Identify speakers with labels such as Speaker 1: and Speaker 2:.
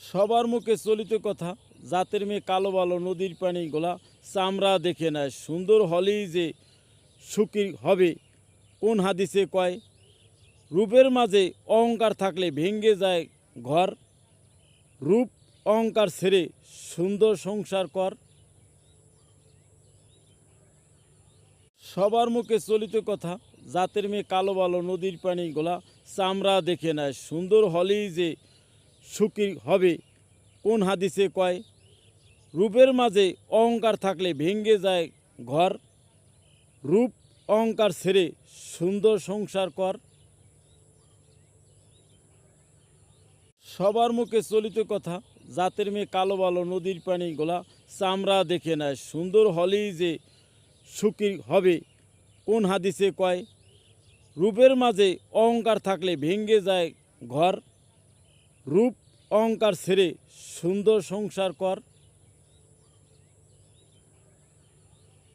Speaker 1: সবার মুখে চলিত কথা, জাতের মেয়ে কালো ভালো নদীর পানি গোলা চামড়া দেখে নেয়, সুন্দর হলেই যে সুখী হবে কোন হাদিসে কয়। রূপের মাঝে অহংকার থাকলে ভেঙ্গে যায় ঘর, রূপ অহংকার ছেড়ে সুন্দর সংসার কর। সবার মুখে চলিত কথা, জাতের মেয়ে কালো ভালো নদীর পানি গোলা চামড়া দেখে নেয়, সুন্দর হলেই যে সুখী হবে কোন হাদিসে কয়। রূপের মাঝে অহংকার থাকলে ভেঙ্গে যায় ঘর, রূপ অহংকার ছেড়ে সুন্দর সংসার কর। সবার মুখে চলিত কথা, জাতের মেয়ে কালো ভালো নদীর পানি গোলা চামড়া দেখে নেয়, সুন্দর হলেই যে সুখী হবে কোন হাদিসে কয়। রূপের মাঝে অহংকার থাকলে ভেঙ্গে যায় ঘর, রূপ অহংকার ছেড়ে সুন্দর সংসার কর।